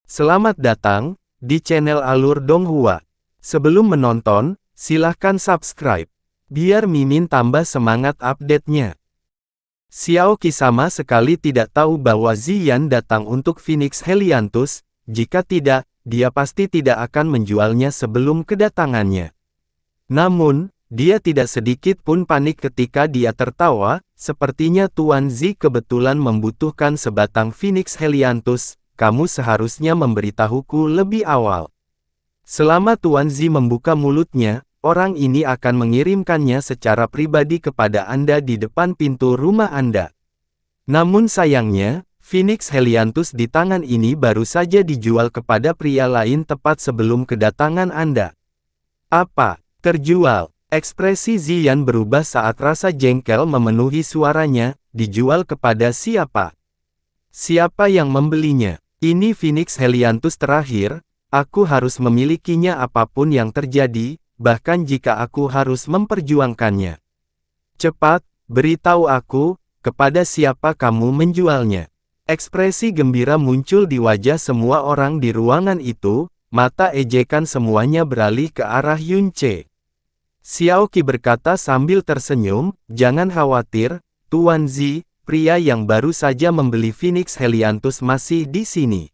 Selamat datang di channel Alur Donghua. Sebelum menonton, silahkan subscribe, biar Mimin tambah semangat update-nya. Xiao Qi sama sekali tidak tahu bahwa Ziyan datang untuk Phoenix Helianthus. Jika tidak, dia pasti tidak akan menjualnya sebelum kedatangannya. Namun, dia tidak sedikit pun panik ketika dia tertawa. Sepertinya Tuan Zi kebetulan membutuhkan sebatang Phoenix Helianthus. Kamu seharusnya memberitahuku lebih awal. Selama Tuan Zi membuka mulutnya, orang ini akan mengirimkannya secara pribadi kepada Anda di depan pintu rumah Anda. Namun sayangnya, Phoenix Helianthus di tangan ini baru saja dijual kepada pria lain tepat sebelum kedatangan Anda. Apa? Terjual? Ekspresi Ziyan berubah saat rasa jengkel memenuhi suaranya. Dijual kepada siapa? Siapa yang membelinya? Ini Phoenix Helianthus terakhir, aku harus memilikinya apapun yang terjadi, bahkan jika aku harus memperjuangkannya. Cepat, beritahu aku, kepada siapa kamu menjualnya. Ekspresi gembira muncul di wajah semua orang di ruangan itu, mata ejekan semuanya beralih ke arah Yunce. Xiao Qi berkata sambil tersenyum, jangan khawatir, Tuan Zi. Pria yang baru saja membeli Phoenix Helianthus masih di sini.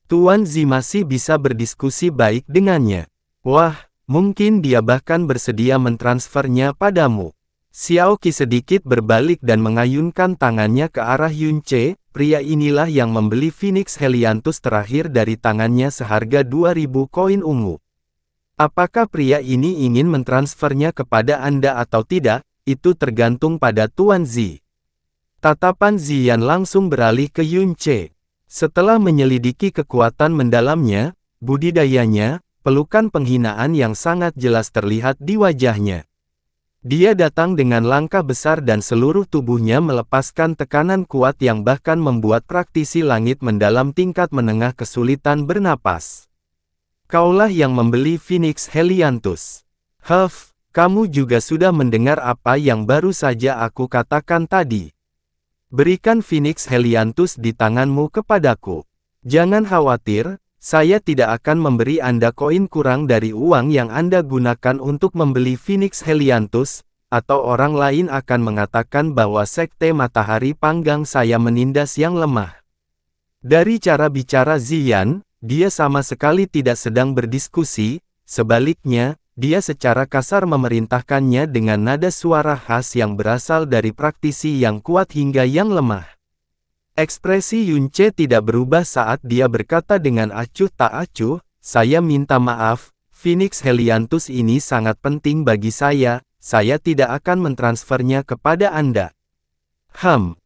Tuan Zi masih bisa berdiskusi baik dengannya. Wah, mungkin dia bahkan bersedia mentransfernya padamu. Xiao Qi sedikit berbalik dan mengayunkan tangannya ke arah Yunce. Pria inilah yang membeli Phoenix Helianthus terakhir dari tangannya seharga 2000 koin ungu. Apakah pria ini ingin mentransfernya kepada Anda atau tidak, itu tergantung pada Tuan Zi. Tatapan Ziyan langsung beralih ke Yunce. Setelah menyelidiki kekuatan mendalamnya, budidayanya, pelukan penghinaan yang sangat jelas terlihat di wajahnya. Dia datang dengan langkah besar dan seluruh tubuhnya melepaskan tekanan kuat yang bahkan membuat praktisi langit mendalam tingkat menengah kesulitan bernapas. Kaulah yang membeli Phoenix Helianthus. Kamu juga sudah mendengar apa yang baru saja aku katakan tadi. Berikan Phoenix Helianthus di tanganmu kepadaku. Jangan khawatir, saya tidak akan memberi Anda koin kurang dari uang yang Anda gunakan untuk membeli Phoenix Helianthus, atau orang lain akan mengatakan bahwa Sekte Matahari Panggang saya menindas yang lemah. Dari cara bicara Ziyan, dia sama sekali tidak sedang berdiskusi, sebaliknya, dia secara kasar memerintahkannya dengan nada suara khas yang berasal dari praktisi yang kuat hingga yang lemah. Ekspresi Yunce tidak berubah saat dia berkata dengan acuh tak acuh, saya minta maaf, Phoenix Helianthus ini sangat penting bagi saya tidak akan mentransfernya kepada Anda.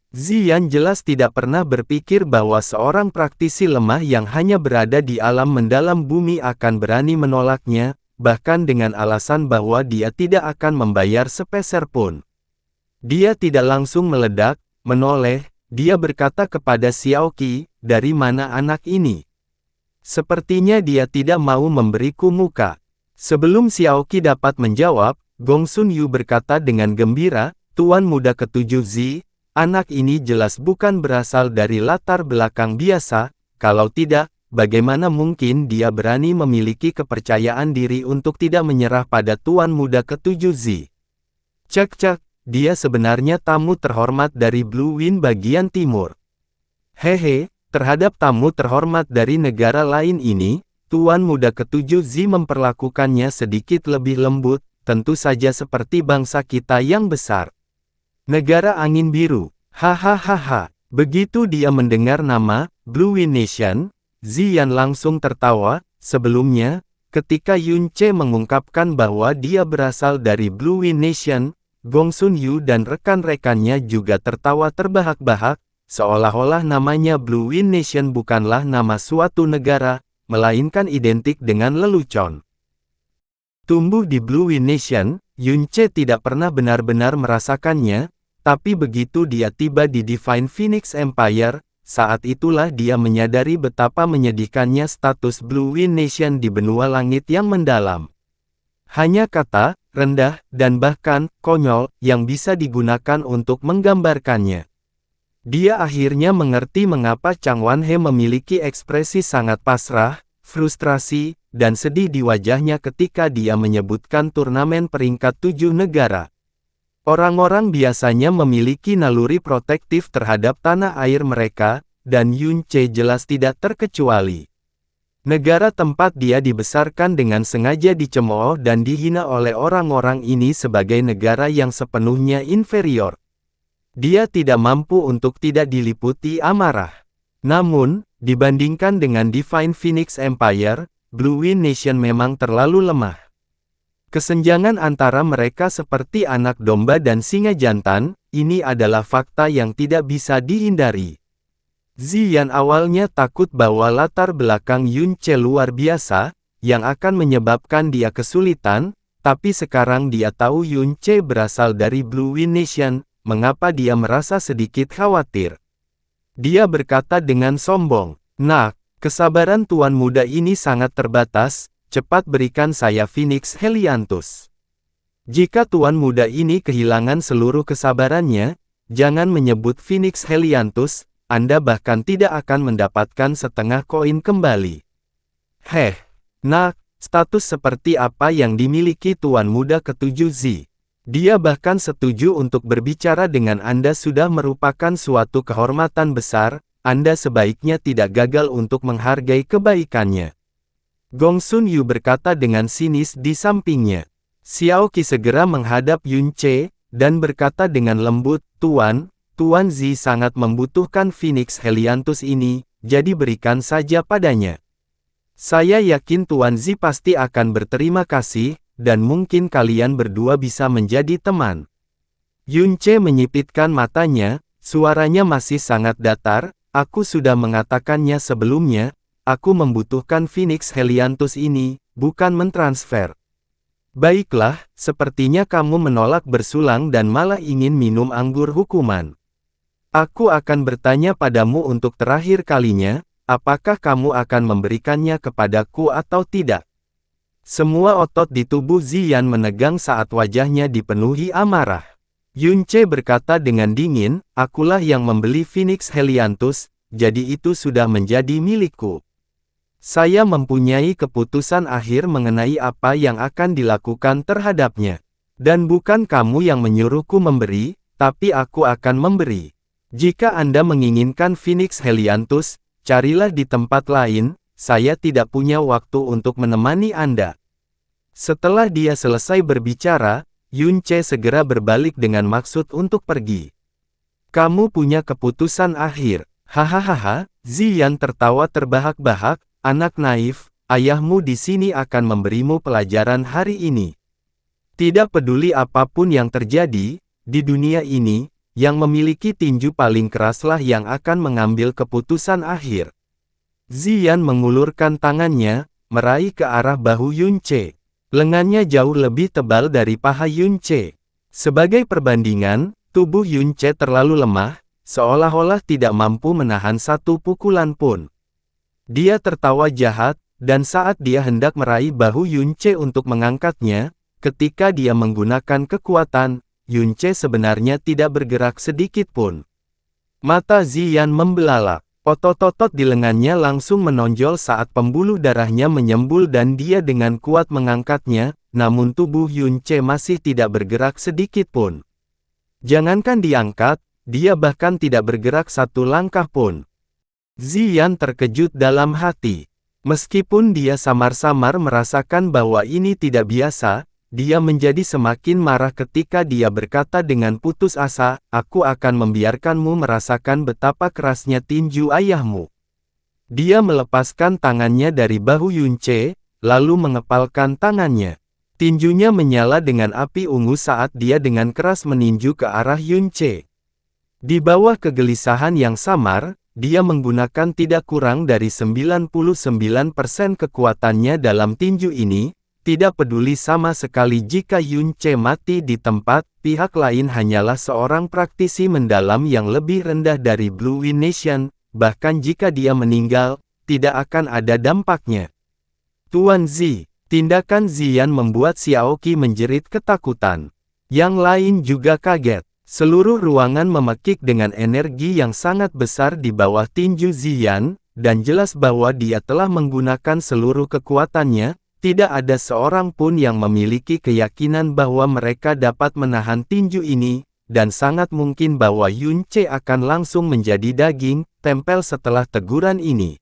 Ziyan jelas tidak pernah berpikir bahwa seorang praktisi lemah yang hanya berada di alam mendalam bumi akan berani menolaknya, bahkan dengan alasan bahwa dia tidak akan membayar sepeser pun. Dia tidak langsung meledak, menoleh, dia berkata kepada Xiao Qi, dari mana anak ini? Sepertinya dia tidak mau memberiku muka. Sebelum Xiao Qi dapat menjawab, Gongsun Yu berkata dengan gembira, Tuan Muda Ketujuh Zi, anak ini jelas bukan berasal dari latar belakang biasa, kalau tidak, bagaimana mungkin dia berani memiliki kepercayaan diri untuk tidak menyerah pada Tuan Muda Ketujuh Zi? Cek, dia sebenarnya tamu terhormat dari Blue Wind bagian timur. Terhadap tamu terhormat dari negara lain ini, Tuan Muda Ketujuh Zi memperlakukannya sedikit lebih lembut, tentu saja seperti bangsa kita yang besar. Negara Angin Biru, begitu dia mendengar nama, Blue Wind Nation, Ziyan langsung tertawa. Sebelumnya, ketika Yunce mengungkapkan bahwa dia berasal dari Blue Wind Nation, Gongsun Yu dan rekan-rekannya juga tertawa terbahak-bahak, seolah-olah namanya Blue Wind Nation bukanlah nama suatu negara, melainkan identik dengan lelucon. Tumbuh di Blue Wind Nation, Yunce tidak pernah benar-benar merasakannya, tapi begitu dia tiba di Divine Phoenix Empire, saat itulah dia menyadari betapa menyedihkannya status Blue Wind Nation di benua langit yang mendalam. Hanya kata, rendah, dan bahkan, konyol, yang bisa digunakan untuk menggambarkannya. Dia akhirnya mengerti mengapa Chang Wanhe memiliki ekspresi sangat pasrah, frustrasi, dan sedih di wajahnya ketika dia menyebutkan turnamen peringkat 7 negara. Orang-orang biasanya memiliki naluri protektif terhadap tanah air mereka, dan Yun Che jelas tidak terkecuali. Negara tempat dia dibesarkan dengan sengaja dicemooh dan dihina oleh orang-orang ini sebagai negara yang sepenuhnya inferior. Dia tidak mampu untuk tidak diliputi amarah. Namun, dibandingkan dengan Divine Phoenix Empire, Blue Wind Nation memang terlalu lemah. Kesenjangan antara mereka seperti anak domba dan singa jantan, ini adalah fakta yang tidak bisa dihindari. Ziyan awalnya takut bahwa latar belakang Yun Che luar biasa, yang akan menyebabkan dia kesulitan, tapi sekarang dia tahu Yun Che berasal dari Blue Wind Nation. Mengapa dia merasa sedikit khawatir? Dia berkata dengan sombong, "Nak, kesabaran tuan muda ini sangat terbatas, cepat berikan saya Phoenix Helianthus." Jika tuan muda ini kehilangan seluruh kesabarannya, jangan menyebut Phoenix Helianthus, Anda bahkan tidak akan mendapatkan setengah koin kembali. Nak, status seperti apa yang dimiliki tuan muda ketujuh Z? Dia bahkan setuju untuk berbicara dengan Anda sudah merupakan suatu kehormatan besar, Anda sebaiknya tidak gagal untuk menghargai kebaikannya. Gong Sun Yu berkata dengan sinis di sampingnya. Xiao Qi segera menghadap Yun Che, dan berkata dengan lembut, Tuan Zi sangat membutuhkan Phoenix Helianthus ini, jadi berikan saja padanya. Saya yakin Tuan Zi pasti akan berterima kasih, dan mungkin kalian berdua bisa menjadi teman. Yun Che menyipitkan matanya, suaranya masih sangat datar, aku sudah mengatakannya sebelumnya, aku membutuhkan Phoenix Helianthus ini, bukan mentransfer. Baiklah, sepertinya kamu menolak bersulang dan malah ingin minum anggur hukuman. Aku akan bertanya padamu untuk terakhir kalinya, apakah kamu akan memberikannya kepadaku atau tidak? Semua otot di tubuh Ziyan menegang saat wajahnya dipenuhi amarah. Yun Che berkata dengan dingin, akulah yang membeli Phoenix Helianthus, jadi itu sudah menjadi milikku. Saya mempunyai keputusan akhir mengenai apa yang akan dilakukan terhadapnya. Dan bukan kamu yang menyuruhku memberi, tapi aku akan memberi. Jika Anda menginginkan Phoenix Helianthus, carilah di tempat lain, saya tidak punya waktu untuk menemani Anda. Setelah dia selesai berbicara, Yun Che segera berbalik dengan maksud untuk pergi. Kamu punya keputusan akhir. Hahaha, Ziyan tertawa terbahak-bahak, anak naif, ayahmu di sini akan memberimu pelajaran hari ini. Tidak peduli apapun yang terjadi, di dunia ini, yang memiliki tinju paling keraslah yang akan mengambil keputusan akhir. Ziyan mengulurkan tangannya, meraih ke arah bahu Yun Che. Lengannya jauh lebih tebal dari paha Yun Che. Sebagai perbandingan, tubuh Yun Che terlalu lemah, seolah-olah tidak mampu menahan satu pukulan pun. Dia tertawa jahat, dan saat dia hendak meraih bahu Yun Che untuk mengangkatnya, ketika dia menggunakan kekuatan, Yun Che sebenarnya tidak bergerak sedikit pun. Mata Ziyan membelalak. Otot-otot di lengannya langsung menonjol saat pembuluh darahnya menyembul dan dia dengan kuat mengangkatnya, namun tubuh Yun Che masih tidak bergerak sedikit pun. Jangankan diangkat, dia bahkan tidak bergerak satu langkah pun. Ziyan terkejut dalam hati. Meskipun dia samar-samar merasakan bahwa ini tidak biasa, dia menjadi semakin marah ketika dia berkata dengan putus asa, aku akan membiarkanmu merasakan betapa kerasnya tinju ayahmu. Dia melepaskan tangannya dari bahu Yun Che, lalu mengepalkan tangannya. Tinjunya menyala dengan api ungu saat dia dengan keras meninju ke arah Yun Che. Di bawah kegelisahan yang samar, dia menggunakan tidak kurang dari 99% kekuatannya dalam tinju ini. Tidak peduli sama sekali jika Yun Che mati di tempat, pihak lain hanyalah seorang praktisi mendalam yang lebih rendah dari Blue Wind Nation, bahkan jika dia meninggal, tidak akan ada dampaknya. Tuan Zi, tindakan Ziyan membuat Xiao Qi menjerit ketakutan. Yang lain juga kaget. Seluruh ruangan memekik dengan energi yang sangat besar di bawah tinju Ziyan, dan jelas bahwa dia telah menggunakan seluruh kekuatannya. Tidak ada seorang pun yang memiliki keyakinan bahwa mereka dapat menahan tinju ini, dan sangat mungkin bahwa Yun Ce akan langsung menjadi daging, tempel setelah teguran ini.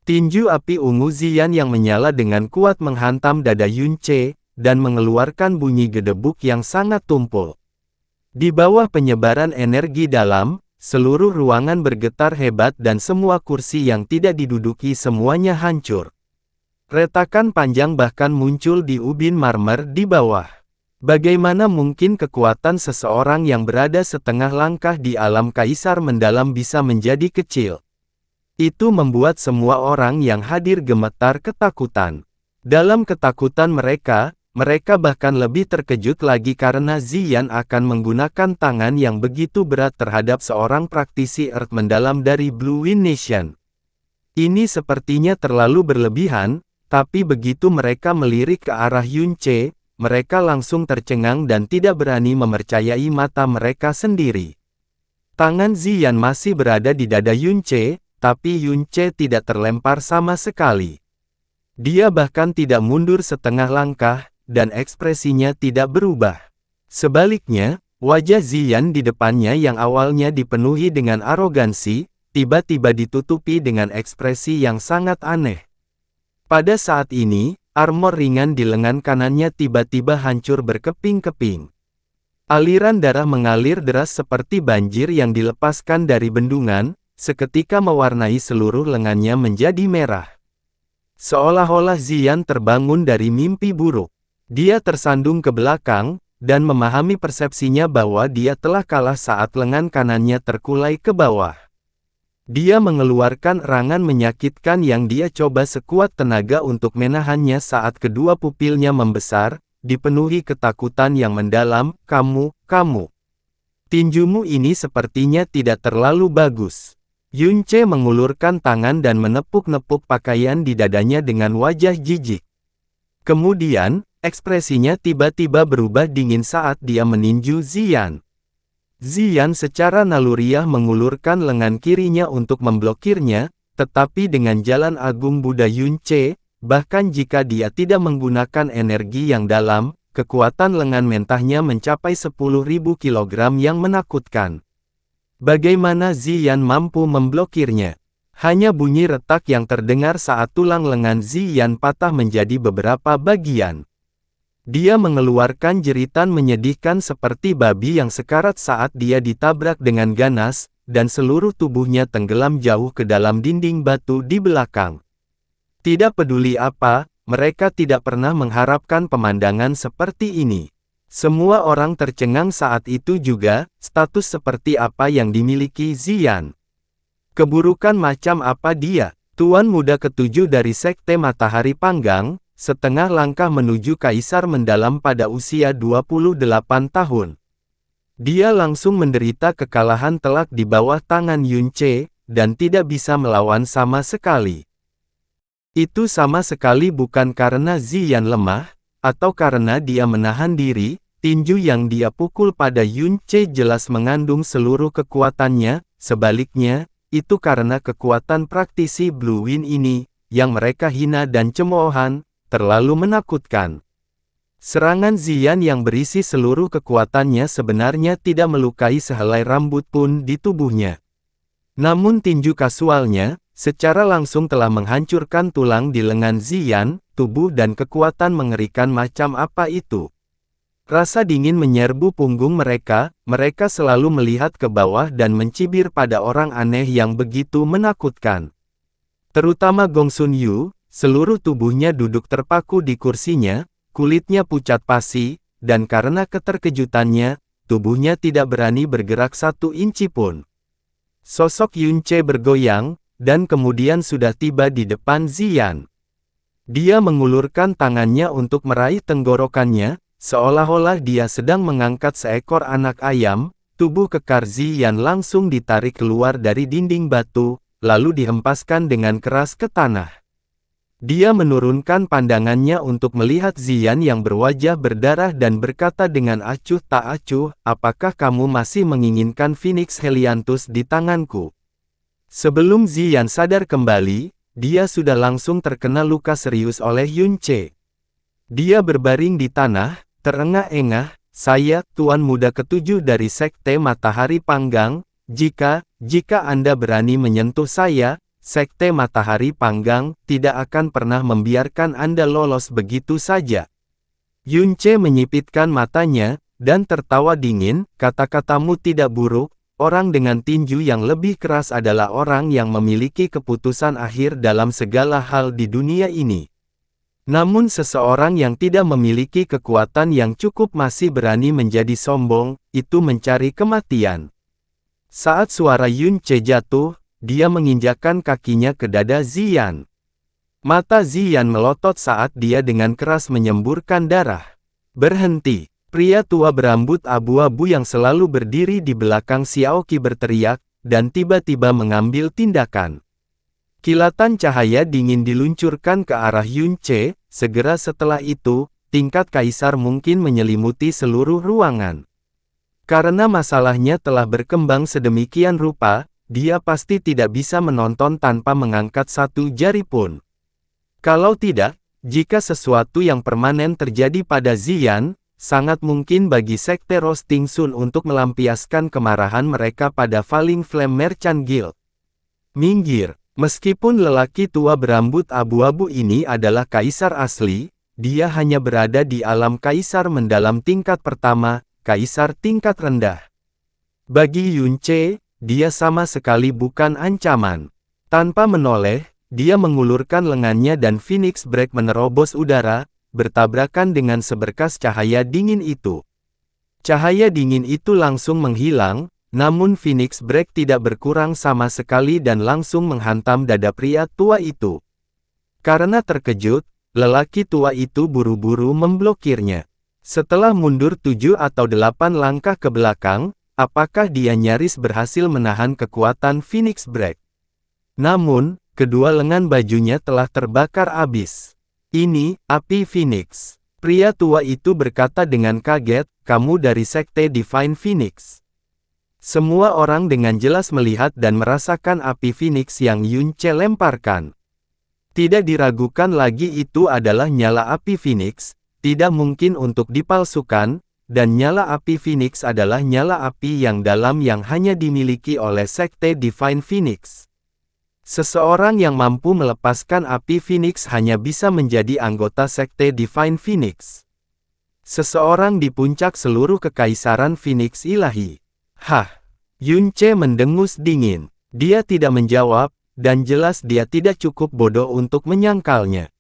Tinju api ungu Ziyan yang menyala dengan kuat menghantam dada Yun Ce, dan mengeluarkan bunyi gedebuk yang sangat tumpul. Di bawah penyebaran energi dalam, seluruh ruangan bergetar hebat dan semua kursi yang tidak diduduki semuanya hancur. Retakan panjang bahkan muncul di ubin marmer di bawah. Bagaimana mungkin kekuatan seseorang yang berada setengah langkah di alam kaisar mendalam bisa menjadi kecil? Itu membuat semua orang yang hadir gemetar ketakutan. Dalam ketakutan mereka bahkan lebih terkejut lagi karena Ziyan akan menggunakan tangan yang begitu berat terhadap seorang praktisi Earth mendalam dari Blue Wind Nation. Ini sepertinya terlalu berlebihan, tapi begitu mereka melirik ke arah Yun Ce, mereka langsung tercengang dan tidak berani mempercayai mata mereka sendiri. Tangan Ziyan masih berada di dada Yun Ce, tapi Yun Ce tidak terlempar sama sekali. Dia bahkan tidak mundur setengah langkah, dan ekspresinya tidak berubah. Sebaliknya, wajah Ziyan di depannya yang awalnya dipenuhi dengan arogansi, tiba-tiba ditutupi dengan ekspresi yang sangat aneh. Pada saat ini, armor ringan di lengan kanannya tiba-tiba hancur berkeping-keping. Aliran darah mengalir deras seperti banjir yang dilepaskan dari bendungan, seketika mewarnai seluruh lengannya menjadi merah. Seolah-olah Ziyan terbangun dari mimpi buruk. Dia tersandung ke belakang, dan memahami persepsinya bahwa dia telah kalah saat lengan kanannya terkulai ke bawah. Dia mengeluarkan erangan menyakitkan yang dia coba sekuat tenaga untuk menahannya saat kedua pupilnya membesar, dipenuhi ketakutan yang mendalam. Kamu. Tinjumu ini sepertinya tidak terlalu bagus. Yun Ce mengulurkan tangan dan menepuk-nepuk pakaian di dadanya dengan wajah jijik. Kemudian, ekspresinya tiba-tiba berubah dingin saat dia meninju Ziyan. Ziyan secara naluriah mengulurkan lengan kirinya untuk memblokirnya, tetapi dengan jalan agung Buddha Yun Ce, bahkan jika dia tidak menggunakan energi yang dalam, kekuatan lengan mentahnya mencapai 10.000 kilogram yang menakutkan. Bagaimana Ziyan mampu memblokirnya? Hanya bunyi retak yang terdengar saat tulang lengan Ziyan patah menjadi beberapa bagian. Dia mengeluarkan jeritan menyedihkan seperti babi yang sekarat saat dia ditabrak dengan ganas, dan seluruh tubuhnya tenggelam jauh ke dalam dinding batu di belakang. Tidak peduli apa, mereka tidak pernah mengharapkan pemandangan seperti ini. Semua orang tercengang saat itu juga, status seperti apa yang dimiliki Ziyan. Keburukan macam apa dia? Tuan muda ketujuh dari Sekte Matahari Panggang, setengah langkah menuju Kaisar mendalam pada usia 28 tahun. Dia langsung menderita kekalahan telak di bawah tangan Yun Ce, dan tidak bisa melawan sama sekali. Itu sama sekali bukan karena Ziyan lemah, atau karena dia menahan diri. Tinju yang dia pukul pada Yun Ce jelas mengandung seluruh kekuatannya, sebaliknya, itu karena kekuatan praktisi Blue Wind ini, yang mereka hina dan cemoohan, terlalu menakutkan. Serangan Ziyan yang berisi seluruh kekuatannya sebenarnya tidak melukai sehelai rambut pun di tubuhnya. Namun tinju kasualnya, secara langsung telah menghancurkan tulang di lengan Ziyan, tubuh dan kekuatan mengerikan macam apa itu. Rasa dingin menyerbu punggung mereka selalu melihat ke bawah dan mencibir pada orang aneh yang begitu menakutkan. Terutama Gong Sun Yu, seluruh tubuhnya duduk terpaku di kursinya, kulitnya pucat pasi, dan karena keterkejutannya, tubuhnya tidak berani bergerak 1 inci pun. Sosok Yun Ce bergoyang, dan kemudian sudah tiba di depan Ziyan. Dia mengulurkan tangannya untuk meraih tenggorokannya, seolah-olah dia sedang mengangkat seekor anak ayam. Tubuh kekar Ziyan langsung ditarik keluar dari dinding batu, lalu dihempaskan dengan keras ke tanah. Dia menurunkan pandangannya untuk melihat Ziyan yang berwajah berdarah dan berkata dengan acuh tak acuh, apakah kamu masih menginginkan Phoenix Helianthus di tanganku? Sebelum Ziyan sadar kembali, dia sudah langsung terkena luka serius oleh Yunce. Dia berbaring di tanah, terengah-engah, saya, Tuan Muda ketujuh dari Sekte Matahari Panggang, jika Anda berani menyentuh saya, Sekte Matahari Panggang tidak akan pernah membiarkan Anda lolos begitu saja. Yunce menyipitkan matanya, dan tertawa dingin, kata-katamu tidak buruk, orang dengan tinju yang lebih keras adalah orang yang memiliki keputusan akhir dalam segala hal di dunia ini. Namun seseorang yang tidak memiliki kekuatan yang cukup masih berani menjadi sombong, itu mencari kematian. Saat suara Yunce jatuh, dia menginjakkan kakinya ke dada Ziyan. Mata Ziyan melotot saat dia dengan keras menyemburkan darah. Berhenti! Pria tua berambut abu-abu yang selalu berdiri di belakang Xiaoqi berteriak, dan tiba-tiba mengambil tindakan. Kilatan cahaya dingin diluncurkan ke arah Yunce, segera setelah itu, tingkat kaisar mungkin menyelimuti seluruh ruangan. Karena masalahnya telah berkembang sedemikian rupa, dia pasti tidak bisa menonton tanpa mengangkat satu jari pun. Kalau tidak, jika sesuatu yang permanen terjadi pada Ziyan, sangat mungkin bagi Sekte Roasting Sun untuk melampiaskan kemarahan mereka pada Falling Flame Merchant Guild. Minggir! Meskipun lelaki tua berambut abu-abu ini adalah kaisar asli, dia hanya berada di alam kaisar mendalam tingkat pertama, kaisar tingkat rendah. Bagi Yunce, dia sama sekali bukan ancaman. Tanpa menoleh, dia mengulurkan lengannya dan Phoenix Break menerobos udara, bertabrakan dengan seberkas cahaya dingin itu. Cahaya dingin itu langsung menghilang, namun Phoenix Break tidak berkurang sama sekali dan langsung menghantam dada pria tua itu. Karena terkejut, lelaki tua itu buru-buru memblokirnya. Setelah mundur 7 atau 8 langkah ke belakang, apakah dia nyaris berhasil menahan kekuatan Phoenix Break? Namun, kedua lengan bajunya telah terbakar abis. Ini, api Phoenix. Pria tua itu berkata dengan kaget, kamu dari Sekte Divine Phoenix. Semua orang dengan jelas melihat dan merasakan api Phoenix yang Yunce lemparkan. Tidak diragukan lagi itu adalah nyala api Phoenix, tidak mungkin untuk dipalsukan, dan nyala api Phoenix adalah nyala api yang dalam yang hanya dimiliki oleh Sekte Divine Phoenix. Seseorang yang mampu melepaskan api Phoenix hanya bisa menjadi anggota Sekte Divine Phoenix. Seseorang di puncak seluruh kekaisaran Phoenix ilahi. Hah! Yunce mendengus dingin. Dia tidak menjawab, dan jelas dia tidak cukup bodoh untuk menyangkalnya.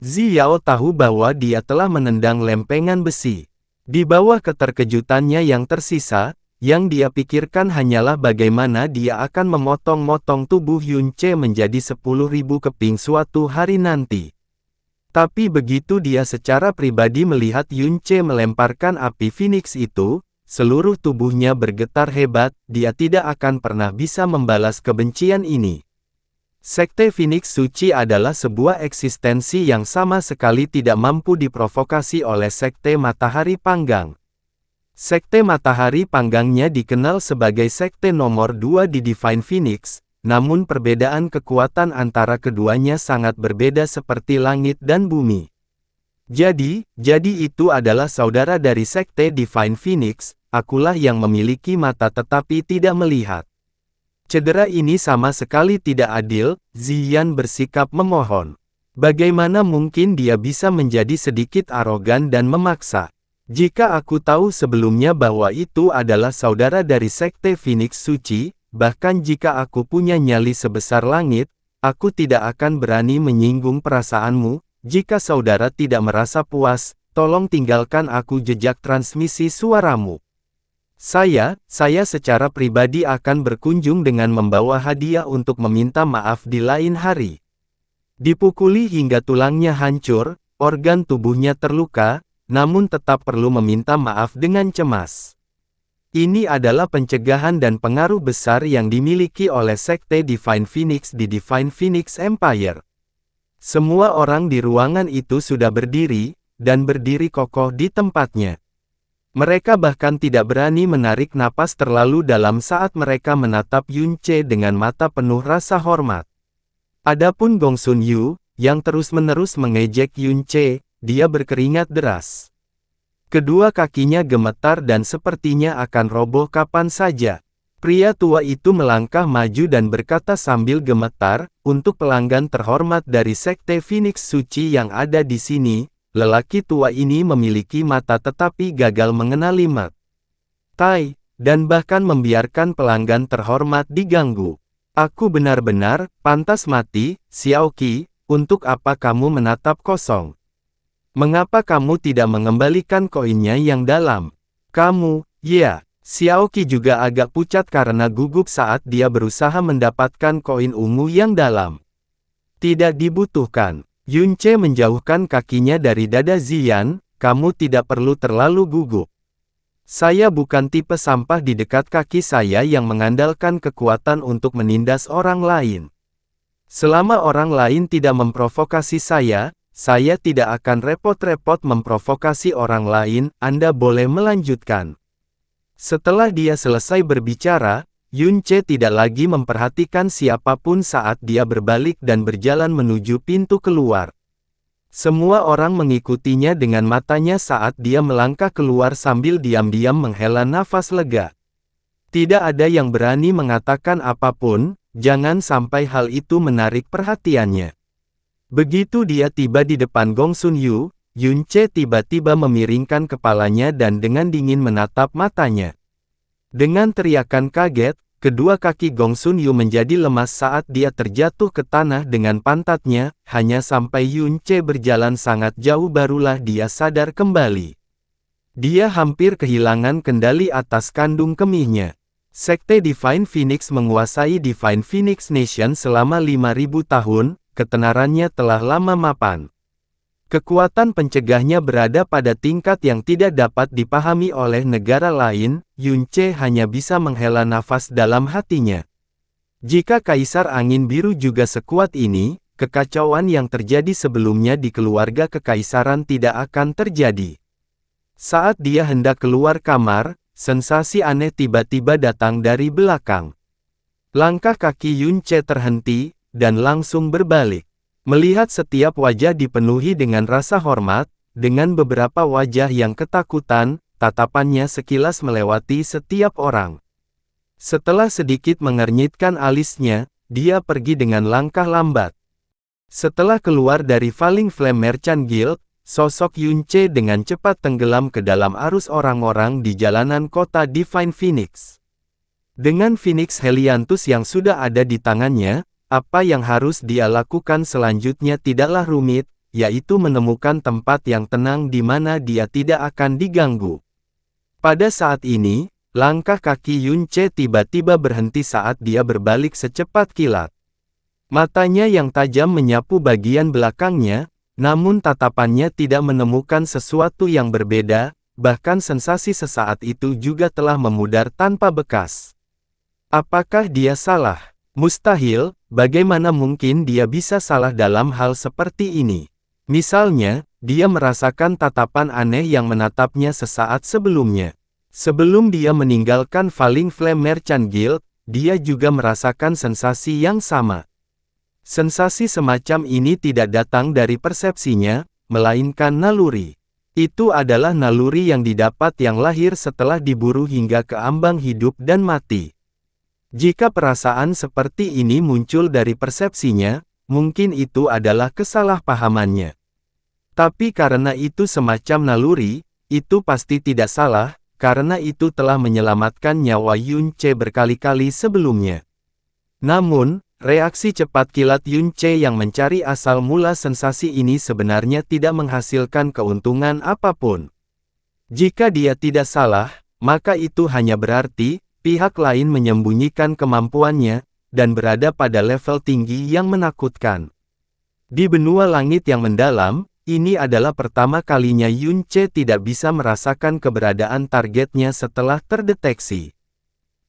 Xiao tahu bahwa dia telah menendang lempengan besi. Di bawah keterkejutannya yang tersisa, yang dia pikirkan hanyalah bagaimana dia akan memotong-motong tubuh Yunce menjadi 10.000 keping suatu hari nanti. Tapi begitu dia secara pribadi melihat Yunce melemparkan api Phoenix itu, seluruh tubuhnya bergetar hebat, dia tidak akan pernah bisa membalas kebencian ini. Sekte Phoenix Suci adalah sebuah eksistensi yang sama sekali tidak mampu diprovokasi oleh Sekte Matahari Panggang. Sekte Matahari Panggangnya dikenal sebagai sekte nomor 2 di Divine Phoenix, namun perbedaan kekuatan antara keduanya sangat berbeda seperti langit dan bumi. Jadi itu adalah saudara dari Sekte Divine Phoenix, akulah yang memiliki mata tetapi tidak melihat. Cedera ini sama sekali tidak adil, Ziyan bersikap memohon. Bagaimana mungkin dia bisa menjadi sedikit arogan dan memaksa? Jika aku tahu sebelumnya bahwa itu adalah saudara dari Sekte Phoenix Suci, bahkan jika aku punya nyali sebesar langit, aku tidak akan berani menyinggung perasaanmu. Jika saudara tidak merasa puas, tolong tinggalkan aku jejak transmisi suaramu. Saya secara pribadi akan berkunjung dengan membawa hadiah untuk meminta maaf di lain hari. Dipukuli hingga tulangnya hancur, organ tubuhnya terluka, namun tetap perlu meminta maaf dengan cemas. Ini adalah pencegahan dan pengaruh besar yang dimiliki oleh Sekte Divine Phoenix di Divine Phoenix Empire. Semua orang di ruangan itu sudah berdiri, dan berdiri kokoh di tempatnya. Mereka bahkan tidak berani menarik napas terlalu dalam saat mereka menatap Yun Che dengan mata penuh rasa hormat. Adapun Gong Sun Yu, yang terus-menerus mengejek Yun Che, dia berkeringat deras. Kedua kakinya gemetar dan sepertinya akan roboh kapan saja. Pria tua itu melangkah maju dan berkata sambil gemetar, untuk pelanggan terhormat dari Sekte Phoenix Suci yang ada di sini, lelaki tua ini memiliki mata tetapi gagal mengenali mat. Tai, dan bahkan membiarkan pelanggan terhormat diganggu. Aku benar-benar pantas mati, Xiao Qi, untuk apa kamu menatap kosong? Mengapa kamu tidak mengembalikan koinnya yang dalam? Kamu, ya. Xiao Qi juga agak pucat karena gugup saat dia berusaha mendapatkan koin ungu yang dalam. Tidak dibutuhkan. Yun Che menjauhkan kakinya dari dada Ziyan, kamu tidak perlu terlalu gugup. Saya bukan tipe sampah di dekat kaki saya yang mengandalkan kekuatan untuk menindas orang lain. Selama orang lain tidak memprovokasi saya tidak akan repot-repot memprovokasi orang lain, Anda boleh melanjutkan. Setelah dia selesai berbicara, Yun Che tidak lagi memperhatikan siapapun saat dia berbalik dan berjalan menuju pintu keluar. Semua orang mengikutinya dengan matanya saat dia melangkah keluar sambil diam-diam menghela nafas lega. Tidak ada yang berani mengatakan apapun, jangan sampai hal itu menarik perhatiannya. Begitu dia tiba di depan Gong Sun Yu, Yun Che tiba-tiba memiringkan kepalanya dan dengan dingin menatap matanya. Dengan teriakan kaget, kedua kaki Gong Sun Yu menjadi lemas saat dia terjatuh ke tanah dengan pantatnya, hanya sampai Yun Che berjalan sangat jauh barulah dia sadar kembali. Dia hampir kehilangan kendali atas kandung kemihnya. Sekte Divine Phoenix menguasai Divine Phoenix Nation selama 5.000 tahun, ketenarannya telah lama mapan. Kekuatan pencegahnya berada pada tingkat yang tidak dapat dipahami oleh negara lain, Yun Che hanya bisa menghela nafas dalam hatinya. Jika Kaisar Angin Biru juga sekuat ini, kekacauan yang terjadi sebelumnya di keluarga kekaisaran tidak akan terjadi. Saat dia hendak keluar kamar, sensasi aneh tiba-tiba datang dari belakang. Langkah kaki Yun Che terhenti, dan langsung berbalik. Melihat setiap wajah dipenuhi dengan rasa hormat, dengan beberapa wajah yang ketakutan, tatapannya sekilas melewati setiap orang. Setelah sedikit mengernyitkan alisnya, dia pergi dengan langkah lambat. Setelah keluar dari Falling Flame Merchant Guild, sosok Yun Che dengan cepat tenggelam ke dalam arus orang-orang di jalanan kota Divine Phoenix. Dengan Phoenix Helianthus yang sudah ada di tangannya, apa yang harus dia lakukan selanjutnya tidaklah rumit, yaitu menemukan tempat yang tenang di mana dia tidak akan diganggu. Pada saat ini, langkah kaki Yun Che tiba-tiba berhenti saat dia berbalik secepat kilat. Matanya yang tajam menyapu bagian belakangnya, namun tatapannya tidak menemukan sesuatu yang berbeda, bahkan sensasi sesaat itu juga telah memudar tanpa bekas. Apakah dia salah? Mustahil, bagaimana mungkin dia bisa salah dalam hal seperti ini? Misalnya, dia merasakan tatapan aneh yang menatapnya sesaat sebelumnya. Sebelum dia meninggalkan Falling Flame Merchant Guild, dia juga merasakan sensasi yang sama. Sensasi semacam ini tidak datang dari persepsinya, melainkan naluri. Itu adalah naluri yang didapat yang lahir setelah diburu hingga ke ambang hidup dan mati. Jika perasaan seperti ini muncul dari persepsinya, mungkin itu adalah kesalahpahamannya. Tapi karena itu semacam naluri, itu pasti tidak salah, karena itu telah menyelamatkan nyawa Yun Che berkali-kali sebelumnya. Namun, reaksi cepat kilat Yun Che yang mencari asal mula sensasi ini sebenarnya tidak menghasilkan keuntungan apapun. Jika dia tidak salah, maka itu hanya berarti pihak lain menyembunyikan kemampuannya, dan berada pada level tinggi yang menakutkan. Di benua langit yang mendalam, ini adalah pertama kalinya Yun Che tidak bisa merasakan keberadaan targetnya setelah terdeteksi.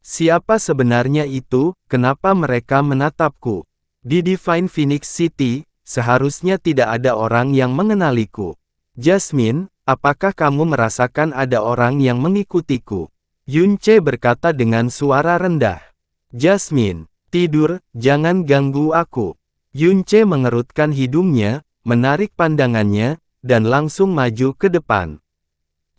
Siapa sebenarnya itu, kenapa mereka menatapku? Di Divine Phoenix City, seharusnya tidak ada orang yang mengenaliku. Jasmine, apakah kamu merasakan ada orang yang mengikutiku? Yunce berkata dengan suara rendah. Jasmine, tidur, jangan ganggu aku. Yunce mengerutkan hidungnya, menarik pandangannya, dan langsung maju ke depan.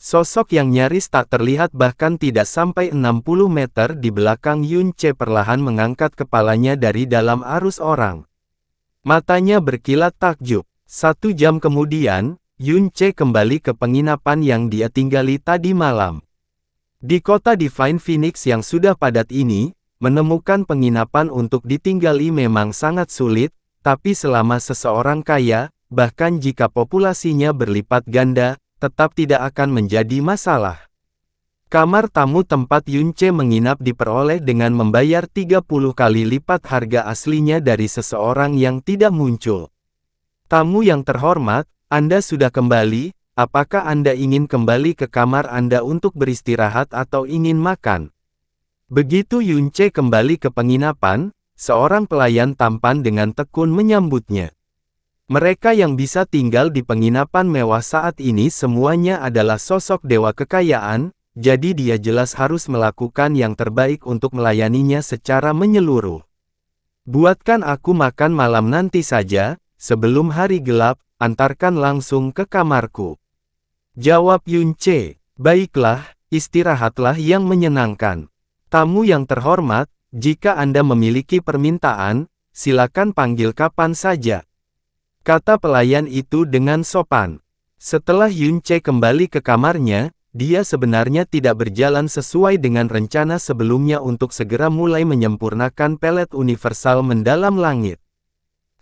Sosok yang nyaris tak terlihat bahkan tidak sampai 60 meter di belakang Yunce perlahan mengangkat kepalanya dari dalam arus orang. Matanya berkilat takjub. 1 jam kemudian, Yunce kembali ke penginapan yang dia tinggali tadi malam. Di kota Divine Phoenix yang sudah padat ini, menemukan penginapan untuk ditinggali memang sangat sulit, tapi selama seseorang kaya, bahkan jika populasinya berlipat ganda, tetap tidak akan menjadi masalah. Kamar tamu tempat Yunce menginap diperoleh dengan membayar 30 kali lipat harga aslinya dari seseorang yang tidak muncul. Tamu yang terhormat, Anda sudah kembali, apakah Anda ingin kembali ke kamar Anda untuk beristirahat atau ingin makan? Begitu Yunce kembali ke penginapan, seorang pelayan tampan dengan tekun menyambutnya. Mereka yang bisa tinggal di penginapan mewah saat ini semuanya adalah sosok dewa kekayaan, jadi dia jelas harus melakukan yang terbaik untuk melayaninya secara menyeluruh. Buatkan aku makan malam nanti saja, sebelum hari gelap, antarkan langsung ke kamarku. Jawab Yunce. Baiklah, istirahatlah yang menyenangkan. Tamu yang terhormat, jika Anda memiliki permintaan, silakan panggil kapan saja. Kata pelayan itu dengan sopan. Setelah Yunce kembali ke kamarnya, dia sebenarnya tidak berjalan sesuai dengan rencana sebelumnya untuk segera mulai menyempurnakan pelet universal mendalam langit.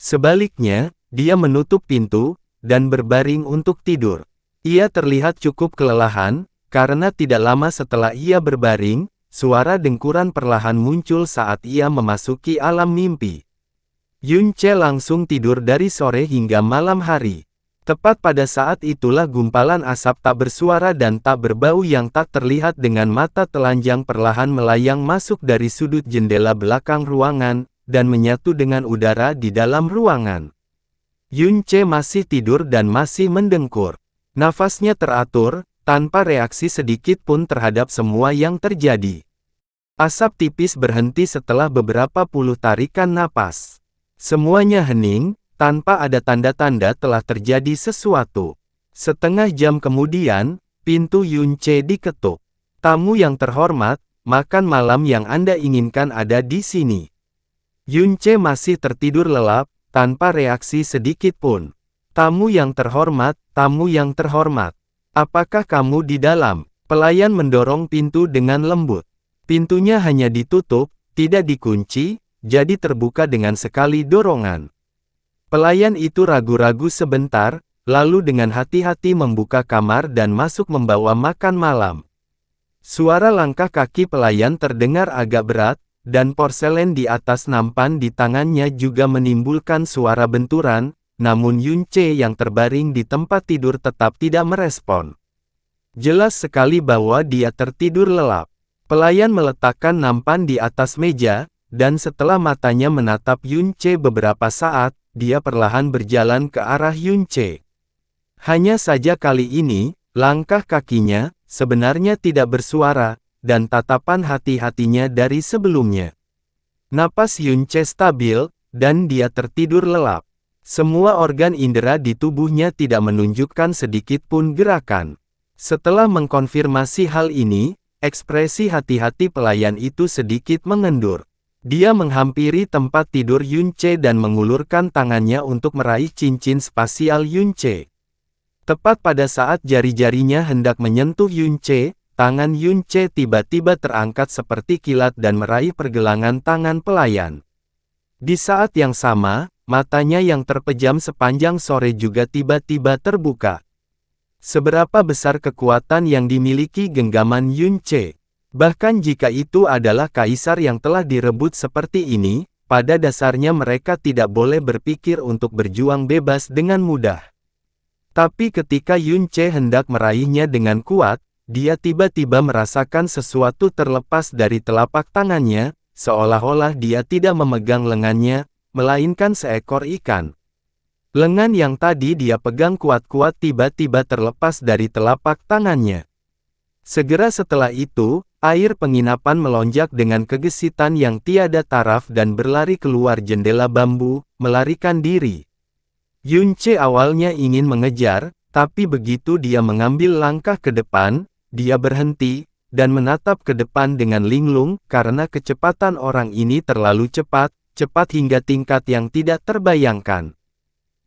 Sebaliknya, dia menutup pintu, dan berbaring untuk tidur. Ia terlihat cukup kelelahan, karena tidak lama setelah ia berbaring, suara dengkuran perlahan muncul saat ia memasuki alam mimpi. Yunce langsung tidur dari sore hingga malam hari. Tepat pada saat itulah gumpalan asap tak bersuara dan tak berbau yang tak terlihat dengan mata telanjang perlahan melayang masuk dari sudut jendela belakang ruangan, dan menyatu dengan udara di dalam ruangan. Yunce masih tidur dan masih mendengkur. Nafasnya teratur, tanpa reaksi sedikit pun terhadap semua yang terjadi. Asap tipis berhenti setelah beberapa puluh tarikan napas. Semuanya hening, tanpa ada tanda-tanda telah terjadi sesuatu. Setengah jam kemudian, pintu Yunce diketuk. Tamu yang terhormat, makan malam yang Anda inginkan ada di sini. Yunce masih tertidur lelap, tanpa reaksi sedikit pun. Tamu yang terhormat, apakah kamu di dalam? Pelayan mendorong pintu dengan lembut. Pintunya hanya ditutup, tidak dikunci, jadi terbuka dengan sekali dorongan. Pelayan itu ragu-ragu sebentar, lalu dengan hati-hati membuka kamar dan masuk membawa makan malam. Suara langkah kaki pelayan terdengar agak berat, dan porselen di atas nampan di tangannya juga menimbulkan suara benturan, namun Yunce yang terbaring di tempat tidur tetap tidak merespon. Jelas sekali bahwa dia tertidur lelap. Pelayan meletakkan nampan di atas meja, dan setelah matanya menatap Yunce beberapa saat, dia perlahan berjalan ke arah Yunce. Hanya saja kali ini, langkah kakinya, sebenarnya tidak bersuara, dan tatapan hati-hatinya dari sebelumnya. Napas Yunce stabil, dan dia tertidur lelap. Semua organ indera di tubuhnya tidak menunjukkan sedikit pun gerakan. Setelah mengkonfirmasi hal ini, ekspresi hati-hati pelayan itu sedikit mengendur. Dia menghampiri tempat tidur Yunce dan mengulurkan tangannya untuk meraih cincin spasial Yunce. Tepat pada saat jari-jarinya hendak menyentuh Yunce, tangan Yunce tiba-tiba terangkat seperti kilat dan meraih pergelangan tangan pelayan. Di saat yang sama, matanya yang terpejam sepanjang sore juga tiba-tiba terbuka. Seberapa besar kekuatan yang dimiliki genggaman Yunce? Bahkan jika itu adalah kaisar yang telah direbut seperti ini, pada dasarnya mereka tidak boleh berpikir untuk berjuang bebas dengan mudah. Tapi ketika Yunce hendak meraihnya dengan kuat, dia tiba-tiba merasakan sesuatu terlepas dari telapak tangannya, seolah-olah dia tidak memegang lengannya, melainkan seekor ikan. Lengan yang tadi dia pegang kuat-kuat tiba-tiba terlepas dari telapak tangannya. Segera setelah itu, air penginapan melonjak dengan kegesitan yang tiada taraf dan berlari keluar jendela bambu, melarikan diri. Yunce awalnya ingin mengejar, tapi begitu dia mengambil langkah ke depan, dia berhenti, dan menatap ke depan dengan linglung, karena kecepatan orang ini terlalu cepat, cepat hingga tingkat yang tidak terbayangkan.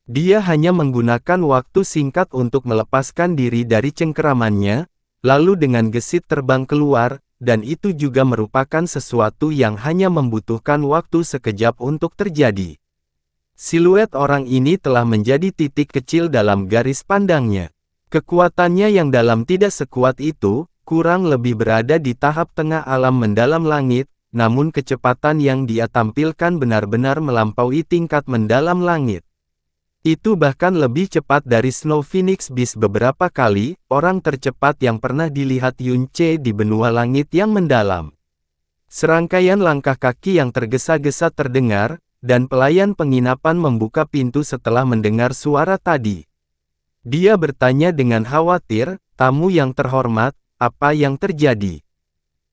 Dia hanya menggunakan waktu singkat untuk melepaskan diri dari cengkeramannya, lalu dengan gesit terbang keluar, dan itu juga merupakan sesuatu yang hanya membutuhkan waktu sekejap untuk terjadi. Siluet orang ini telah menjadi titik kecil dalam garis pandangnya. Kekuatannya yang dalam tidak sekuat itu, kurang lebih berada di tahap tengah alam mendalam langit, namun kecepatan yang dia tampilkan benar-benar melampaui tingkat mendalam langit. Itu bahkan lebih cepat dari Snow Phoenix Beast beberapa kali, orang tercepat yang pernah dilihat Yunce di benua langit yang mendalam. Serangkaian langkah kaki yang tergesa-gesa terdengar, dan pelayan penginapan membuka pintu setelah mendengar suara tadi. Dia bertanya dengan khawatir, "Tamu yang terhormat, apa yang terjadi?"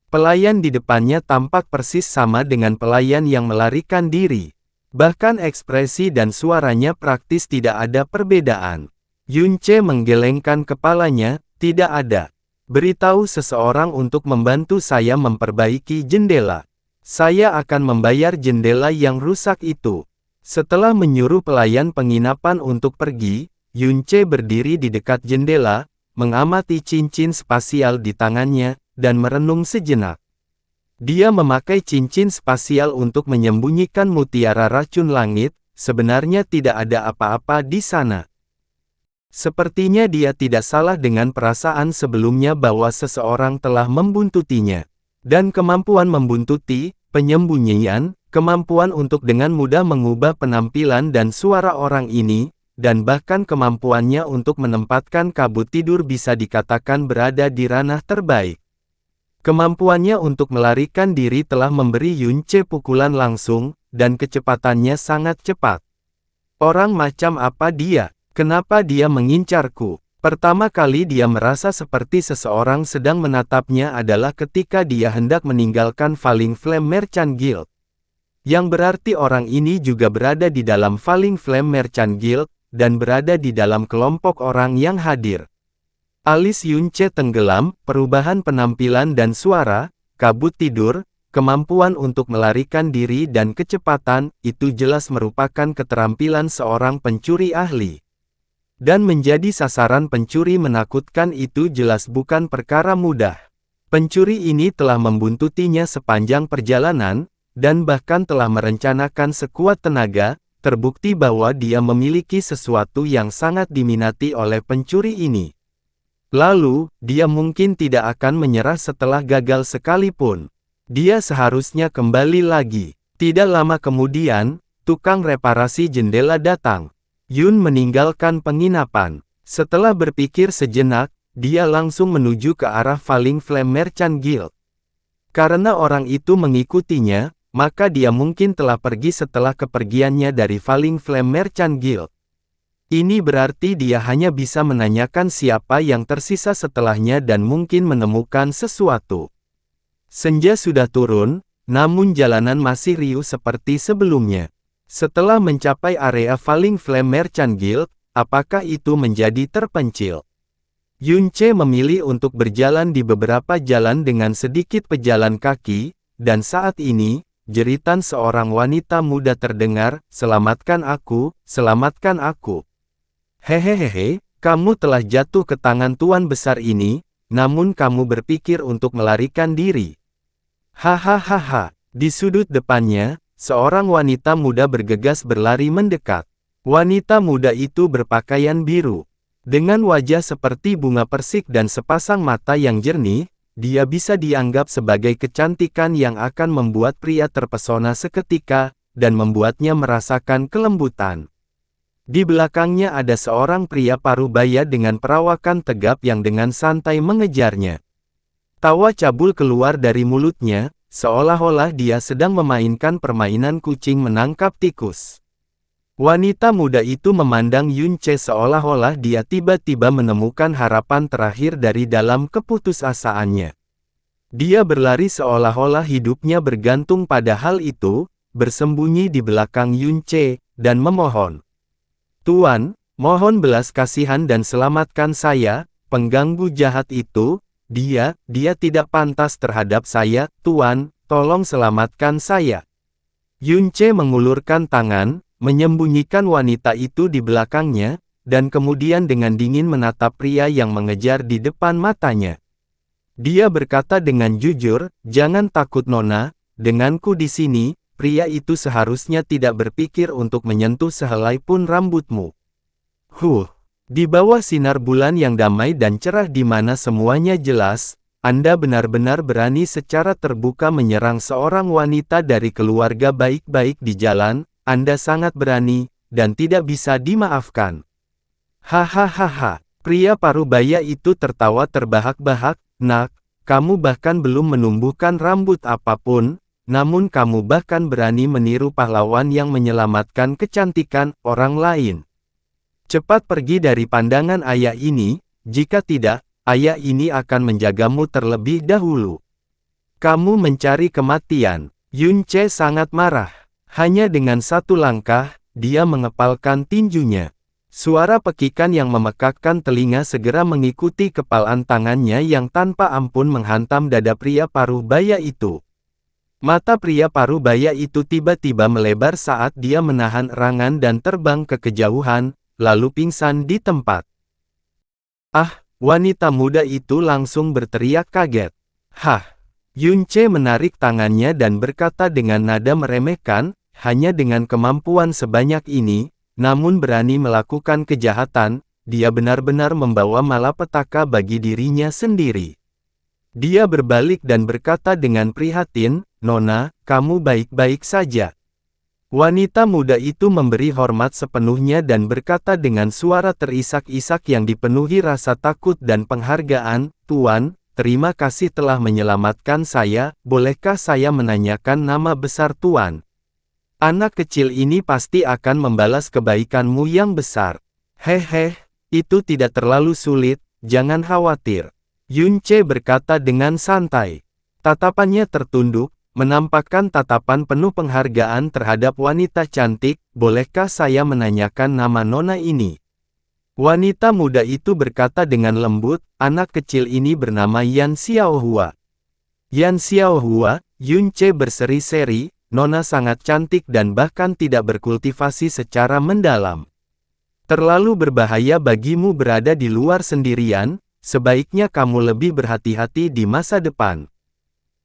Pelayan di depannya tampak persis sama dengan pelayan yang melarikan diri. Bahkan ekspresi dan suaranya praktis tidak ada perbedaan. Yunce menggelengkan kepalanya, "Tidak ada. Beritahu seseorang untuk membantu saya memperbaiki jendela. Saya akan membayar jendela yang rusak itu." Setelah menyuruh pelayan penginapan untuk pergi, Yunce berdiri di dekat jendela, mengamati cincin spasial di tangannya, dan merenung sejenak. Dia memakai cincin spasial untuk menyembunyikan mutiara racun langit, sebenarnya tidak ada apa-apa di sana. Sepertinya dia tidak salah dengan perasaan sebelumnya bahwa seseorang telah membuntutinya. Dan kemampuan membuntuti, penyembunyian, kemampuan untuk dengan mudah mengubah penampilan dan suara orang ini, dan bahkan kemampuannya untuk menempatkan kabut tidur bisa dikatakan berada di ranah terbaik. Kemampuannya untuk melarikan diri telah memberi Yunce pukulan langsung, dan kecepatannya sangat cepat. Orang macam apa dia? Kenapa dia mengincarku? Pertama kali dia merasa seperti seseorang sedang menatapnya adalah ketika dia hendak meninggalkan Falling Flame Merchant Guild. Yang berarti orang ini juga berada di dalam Falling Flame Merchant Guild, dan berada di dalam kelompok orang yang hadir. Alis Yunce tenggelam, perubahan penampilan dan suara, kabut tidur, kemampuan untuk melarikan diri dan kecepatan, itu jelas merupakan keterampilan seorang pencuri ahli. Dan menjadi sasaran pencuri menakutkan itu jelas bukan perkara mudah. Pencuri ini telah membuntutinya sepanjang perjalanan, dan bahkan telah merencanakan sekuat tenaga, terbukti bahwa dia memiliki sesuatu yang sangat diminati oleh pencuri ini. Lalu, dia mungkin tidak akan menyerah setelah gagal sekalipun. Dia seharusnya kembali lagi. Tidak lama kemudian, tukang reparasi jendela datang. Yun meninggalkan penginapan. Setelah berpikir sejenak, dia langsung menuju ke arah Falling Flame Merchant Guild. Karena orang itu mengikutinya, maka dia mungkin telah pergi setelah kepergiannya dari Falling Flame Merchant Guild. Ini berarti dia hanya bisa menanyakan siapa yang tersisa setelahnya dan mungkin menemukan sesuatu. Senja sudah turun, namun jalanan masih riuh seperti sebelumnya. Setelah mencapai area Falling Flame Merchant Guild, apakah itu menjadi terpencil? Yunce memilih untuk berjalan di beberapa jalan dengan sedikit pejalan kaki, dan saat ini, jeritan seorang wanita muda terdengar, "Selamatkan aku, selamatkan aku. Hehehehe, kamu telah jatuh ke tangan tuan besar ini, namun kamu berpikir untuk melarikan diri." Hahaha. Di sudut depannya, seorang wanita muda bergegas berlari mendekat. Wanita muda itu berpakaian biru. Dengan wajah seperti bunga persik dan sepasang mata yang jernih, dia bisa dianggap sebagai kecantikan yang akan membuat pria terpesona seketika, dan membuatnya merasakan kelembutan. Di belakangnya ada seorang pria parubaya dengan perawakan tegap yang dengan santai mengejarnya. Tawa cabul keluar dari mulutnya, seolah-olah dia sedang memainkan permainan kucing menangkap tikus. Wanita muda itu memandang Yun Ce seolah-olah dia tiba-tiba menemukan harapan terakhir dari dalam keputusasaannya. Dia berlari seolah-olah hidupnya bergantung pada hal itu, bersembunyi di belakang Yun Ce, dan memohon. "Tuan, mohon belas kasihan dan selamatkan saya, pengganggu jahat itu, dia tidak pantas terhadap saya, Tuan, tolong selamatkan saya." Yun Ce mengulurkan tangan, menyembunyikan wanita itu di belakangnya, dan kemudian dengan dingin menatap pria yang mengejar di depan matanya. Dia berkata dengan jujur, "Jangan takut Nona, denganku di sini, pria itu seharusnya tidak berpikir untuk menyentuh sehelai pun rambutmu." Di bawah sinar bulan yang damai dan cerah di mana semuanya jelas, Anda benar-benar berani secara terbuka menyerang seorang wanita dari keluarga baik-baik di jalan. Anda sangat berani, dan tidak bisa dimaafkan. Hahaha, pria parubaya itu tertawa terbahak-bahak. "Nak, kamu bahkan belum menumbuhkan rambut apapun, namun kamu bahkan berani meniru pahlawan yang menyelamatkan kecantikan orang lain. Cepat pergi dari pandangan ayah ini, jika tidak, ayah ini akan menjagamu terlebih dahulu. Kamu mencari kematian." Yun Ce sangat marah. Hanya dengan satu langkah, dia mengepalkan tinjunya. Suara pekikan yang memekakkan telinga segera mengikuti kepalan tangannya yang tanpa ampun menghantam dada pria parubaya itu. Mata pria parubaya itu tiba-tiba melebar saat dia menahan erangan dan terbang ke kejauhan, lalu pingsan di tempat. Wanita muda itu langsung berteriak kaget. Yun Ce menarik tangannya dan berkata dengan nada meremehkan, "Hanya dengan kemampuan sebanyak ini, namun berani melakukan kejahatan, dia benar-benar membawa malapetaka bagi dirinya sendiri." Dia berbalik dan berkata dengan prihatin, "Nona, kamu baik-baik saja?" Wanita muda itu memberi hormat sepenuhnya dan berkata dengan suara terisak-isak yang dipenuhi rasa takut dan penghargaan, "Tuan, terima kasih telah menyelamatkan saya, bolehkah saya menanyakan nama besar Tuan? Anak kecil ini pasti akan membalas kebaikanmu yang besar." Itu tidak terlalu sulit, jangan khawatir." Yun Ce berkata dengan santai. Tatapannya tertunduk, menampakkan tatapan penuh penghargaan terhadap wanita cantik. "Bolehkah saya menanyakan nama Nona ini?" Wanita muda itu berkata dengan lembut, "Anak kecil ini bernama Yan Xiaohua." "Yan Xiaohua?" Yun Ce berseri-seri, "Nona sangat cantik dan bahkan tidak berkultivasi secara mendalam. Terlalu berbahaya bagimu berada di luar sendirian, sebaiknya kamu lebih berhati-hati di masa depan."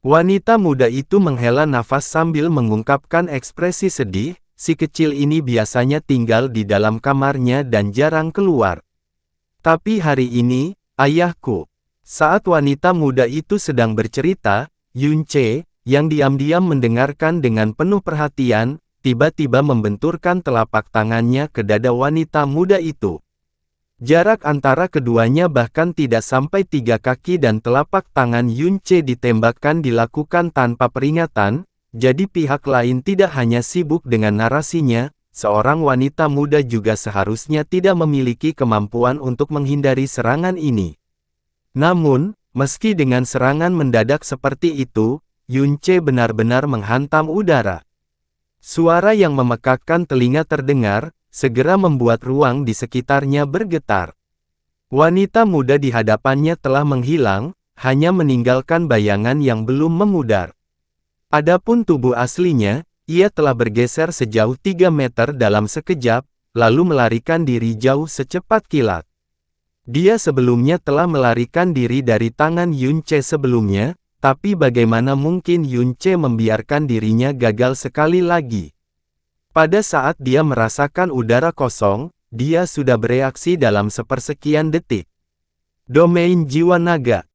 Wanita muda itu menghela nafas sambil mengungkapkan ekspresi sedih. Si kecil ini biasanya tinggal di dalam kamarnya dan jarang keluar. Tapi hari ini, ayahku. Saat wanita muda itu sedang bercerita, Yun Ce, yang diam-diam mendengarkan dengan penuh perhatian, tiba-tiba membenturkan telapak tangannya ke dada wanita muda itu. Jarak antara keduanya bahkan tidak sampai 3 kaki dan telapak tangan Yun Ce ditembakkan dilakukan tanpa peringatan, jadi pihak lain tidak hanya sibuk dengan narasinya, seorang wanita muda juga seharusnya tidak memiliki kemampuan untuk menghindari serangan ini. Namun, meski dengan serangan mendadak seperti itu, Yun Ce benar-benar menghantam udara. Suara yang memekakkan telinga terdengar, segera membuat ruang di sekitarnya bergetar. Wanita muda di hadapannya telah menghilang, hanya meninggalkan bayangan yang belum memudar. Adapun tubuh aslinya, ia telah bergeser sejauh 3 meter dalam sekejap, lalu melarikan diri jauh secepat kilat. Dia sebelumnya telah melarikan diri dari tangan Yun Ce sebelumnya, tapi bagaimana mungkin Yun Ce membiarkan dirinya gagal sekali lagi? Pada saat dia merasakan udara kosong, dia sudah bereaksi dalam sepersekian detik. Domain jiwa naga.